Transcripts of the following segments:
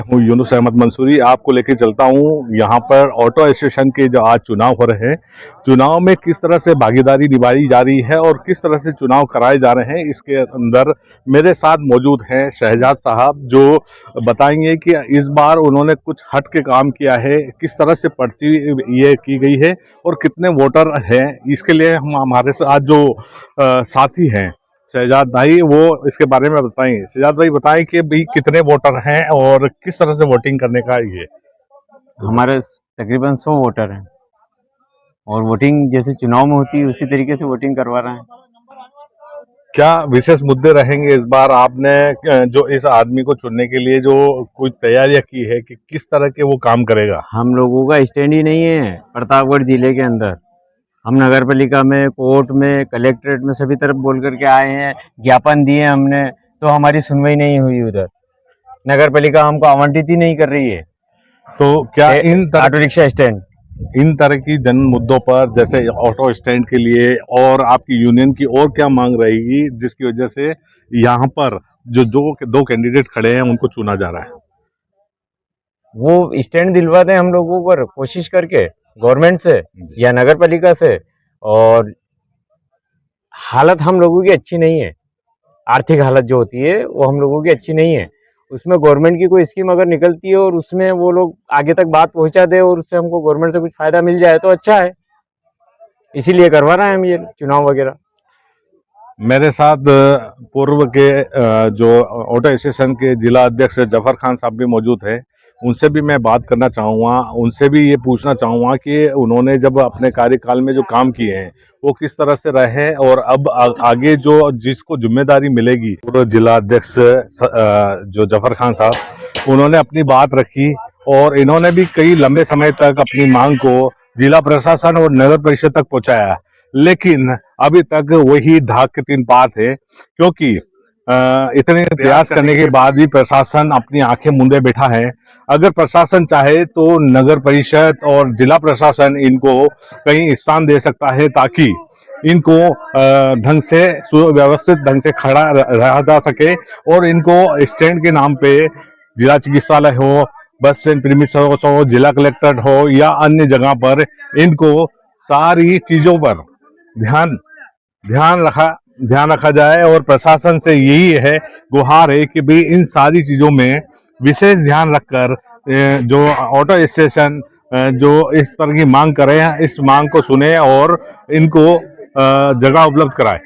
हूं यूनुस अहमद मंसूरी। आपको लेके चलता हूं यहाँ पर ऑटो एसोसिएशन के जो आज चुनाव हो रहे हैं, चुनाव में किस तरह से भागीदारी निभाई जा रही है और किस तरह से चुनाव कराए जा रहे हैं। इसके अंदर मेरे साथ मौजूद हैं शहजाद साहब, जो बताएंगे कि इस बार उन्होंने कुछ हट के काम किया है, किस तरह से पर्ची ये की गई है और कितने वोटर हैं। इसके लिए हम हमारे साथ जो साथी हैं शहजाद भाई, वो इसके बारे में बताएंगे। शहजाद भाई बताएं कि भाई कितने वोटर हैं और किस तरह से वोटिंग करने का ये। हमारे तकरीबन 100 वोटर हैं और वोटिंग जैसे चुनाव में होती है उसी तरीके से वोटिंग करवा रहे हैं। क्या विशेष मुद्दे रहेंगे इस बार? आपने जो इस आदमी को चुनने के लिए जो कुछ तैयारियां की है कि किस तरह के वो काम करेगा? हम लोगों का स्टैंड ही नहीं है प्रतापगढ़ जिले के अंदर। हम नगर पालिका में, कोर्ट में, कलेक्ट्रेट में सभी तरफ बोल करके आए हैं, ज्ञापन दिए हमने, तो हमारी सुनवाई नहीं हुई। उधर नगर पालिका हमको आवंटित ही नहीं कर रही है। तो क्या ऑटो रिक्शा स्टैंड इन तरह की जन मुद्दों पर, जैसे ऑटो स्टैंड के लिए और आपकी यूनियन की और क्या मांग रहेगी जिसकी वजह से यहाँ पर जो दो कैंडिडेट खड़े हैं उनको चुना जा रहा है? वो स्टैंड दिलवा दें हम लोगों पर कोशिश करके, गवर्नमेंट से या नगर पालिका से। और हालत हम लोगों की अच्छी नहीं है, आर्थिक हालत जो होती है वो हम लोगों की अच्छी नहीं है। उसमें गवर्नमेंट की कोई स्कीम अगर निकलती है और उसमें वो लोग आगे तक बात पहुंचा दे और उससे हमको गवर्नमेंट से कुछ फायदा मिल जाए तो अच्छा है, इसीलिए करवा रहे हैं हम ये चुनाव वगैरह। मेरे साथ पूर्व के जो ऑटो एसोसिएशन के जिला अध्यक्ष जफर खान साहब भी मौजूद हैं। उनसे भी मैं बात करना चाहूँगा, उनसे भी ये पूछना चाहूँगा कि उन्होंने जब अपने कार्यकाल में जो काम किए हैं वो किस तरह से रहे और अब आगे जो जिसको जिम्मेदारी मिलेगी। पूर्व जिला अध्यक्ष जो जफर खान साहब, उन्होंने अपनी बात रखी और इन्होंने भी कई लंबे समय तक अपनी मांग को जिला प्रशासन और नगर परिषद तक पहुंचाया, लेकिन अभी तक वही ढाक के तीन पात है, क्योंकि इतने प्रयास करने के बाद भी प्रशासन अपनी आंखें मूंदे बैठा है। अगर प्रशासन चाहे तो नगर परिषद और जिला प्रशासन इनको कहीं स्थान दे सकता है ताकि इनको ढंग से सुव्यवस्थित ढंग से खड़ा रहा जा सके और इनको स्टैंड के नाम पे जिला चिकित्सालय हो, बस स्टैंड प्रीमिस हो, जिला कलेक्टर हो या अन्य जगह पर इनको सारी चीजों पर ध्यान रखा जाए। और प्रशासन से यही है, गुहार है कि भाई इन सारी चीजों में विशेष ध्यान रखकर जो ऑटो स्टेशन जो इस तरह की मांग कर रहे हैं, इस मांग को सुने और इनको जगह उपलब्ध कराए।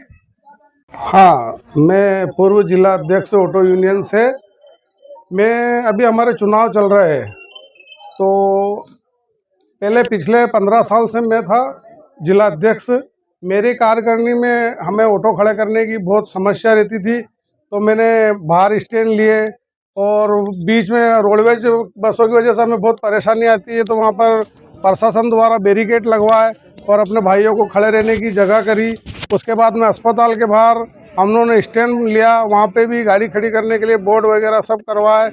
हाँ, मैं पूर्व जिला अध्यक्ष ऑटो यूनियन से। मैं अभी हमारे चुनाव चल रहे हैं, तो पहले पिछले 15 साल से मैं था जिला अध्यक्ष। मेरी कार्यकारिणी में हमें ऑटो खड़े करने की बहुत समस्या रहती थी, तो मैंने बाहर स्टैंड लिए और बीच में रोडवेज बसों की वजह से हमें बहुत परेशानी आती है, तो वहाँ पर प्रशासन द्वारा बैरिकेड लगवाए और अपने भाइयों को खड़े रहने की जगह करी। उसके बाद में अस्पताल के बाहर हम लोगों ने स्टैंड लिया, वहाँ पे भी गाड़ी खड़ी करने के लिए बोर्ड वगैरह सब करवाए।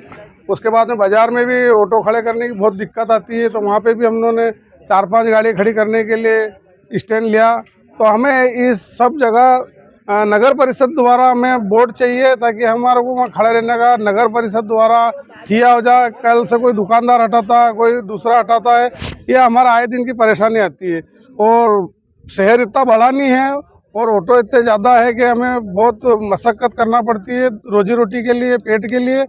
उसके बाद में बाज़ार में भी ऑटो खड़े करने की बहुत दिक्कत आती है, तो वहाँ पे भी हम लोगों ने 4-5 गाड़ी खड़ी करने के लिए स्टैंड लिया। तो हमें इस सब जगह नगर परिषद द्वारा हमें बोर्ड चाहिए ताकि हमारे को वहाँ खड़े रहने का नगर परिषद द्वारा किया हो जाए। कल से कोई दुकानदार हटाता है, कोई दूसरा हटाता है, ये हमारा आए दिन की परेशानी आती है। और शहर इतना बड़ा नहीं है और ऑटो इतने ज़्यादा है कि हमें बहुत मशक्क़त करना पड़ती है रोजी रोटी के लिए, पेट के लिए।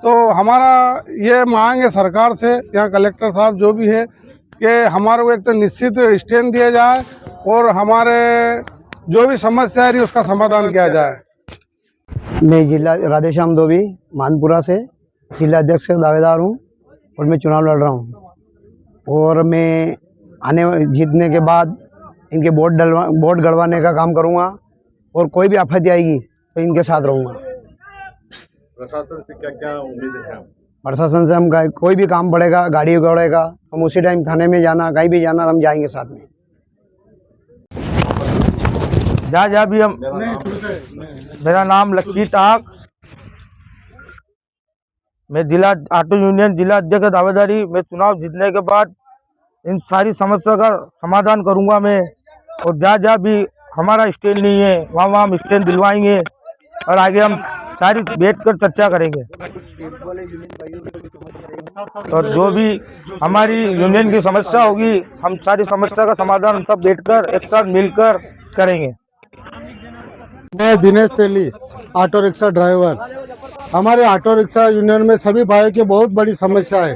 तो हमारा ये मांग है सरकार से, यहाँ कलेक्टर साहब जो भी है, कि हमारे को एक तो निश्चित स्टैंड दिया जाए और हमारे जो भी समस्या है उसका समाधान किया जाए। मैं जिला राधेश्याम दोबी मानपुरा से जिला अध्यक्ष का दावेदार हूँ और मैं चुनाव लड़ रहा हूँ। और मैं जीतने के बाद इनके वोट गड़वाने का काम करूँगा और कोई भी आफत आएगी तो इनके साथ रहूँगा। प्रशासन से क्या क्या उम्मीद है? प्रशासन से हम कोई भी काम पड़ेगा, गाड़ी उड़ेगा, हम उसी टाइम थाने में जाना, कहीं भी जाना, हम जाएंगे साथ में। जहाँ भी हम, मेरा नाम लक्की टाक, मैं जिला ऑटो यूनियन जिला अध्यक्ष दावेदारी। मैं चुनाव जीतने के बाद इन सारी समस्या का समाधान करूंगा मैं। और जहाँ भी हमारा स्टैंड नहीं है वहाँ हम स्टैंड दिलवाएंगे और आगे हम सारी बैठ कर चर्चा करेंगे और जो भी हमारी यूनियन की समस्या होगी हम सारी समस्या का समाधान सब बैठकर एक साथ मिलकर करेंगे। मैं दिनेश तेली, ऑटो रिक्शा ड्राइवर। हमारे ऑटो रिक्शा यूनियन में सभी भाइयों की बहुत बड़ी समस्या है।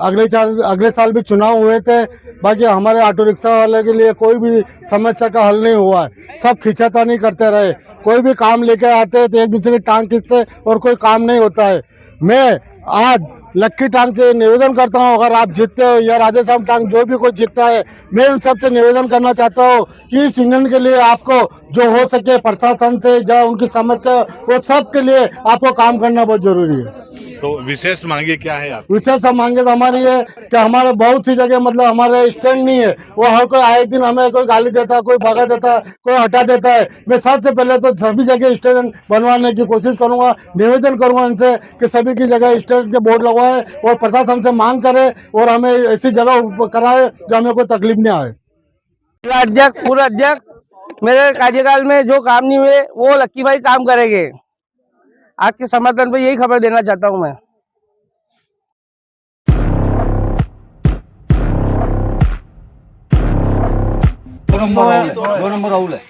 अगले साल भी चुनाव हुए थे, बाकी हमारे ऑटो रिक्शा वाले के लिए कोई भी समस्या का हल नहीं हुआ है। सब खींचातानी करते रहे, कोई भी काम लेके आते तो एक दूसरे की टांग खींचते और कोई काम नहीं होता है। मैं आज लक्की टांग से निवेदन करता हूं, अगर आप जीतते हो या राधेश्याम टांग जो भी कोई जीतता है, मैं उन सबसे निवेदन करना चाहता हूं कि इस यूनियन के लिए आपको जो हो सके प्रशासन से या उनकी समस्या वो सब के लिए आपको काम करना बहुत जरूरी है। तो विशेष मांगे क्या है आप? विशेष मांगे तो हमारी है कि हमारे बहुत सी जगह मतलब हमारे स्टैंड नहीं है, वो हर कोई आए दिन हमें कोई गाली देता है, कोई भगा देता है, कोई हटा देता है। मैं सबसे पहले तो सभी जगह स्टैंड बनवाने की कोशिश करूंगा, निवेदन करूंगा इनसे कि सभी की जगह स्टैंड के बोर्ड लगवाए और प्रशासन से मांग करे और हमें ऐसी जगह कराए जो हमें कोई तकलीफ नहीं आए। जिला अध्यक्ष, पूर्व अध्यक्ष, मेरे कार्यकाल में जो काम नहीं हुए वो लक्की भाई काम करेंगे। आज के समाधान पे यही खबर देना चाहता हूं मैं। दो नंबर राहुल है।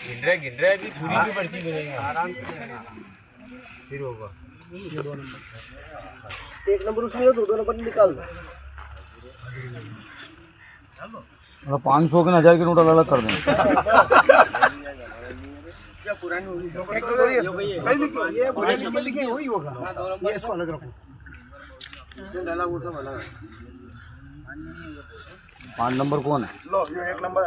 एक नंबर उसमें हो तो 2 नंबर निकाल दो। 500 के 1000 के नोट अलग अलग कर दें। पाँच नंबर कौन है? लो, ये 1 नंबर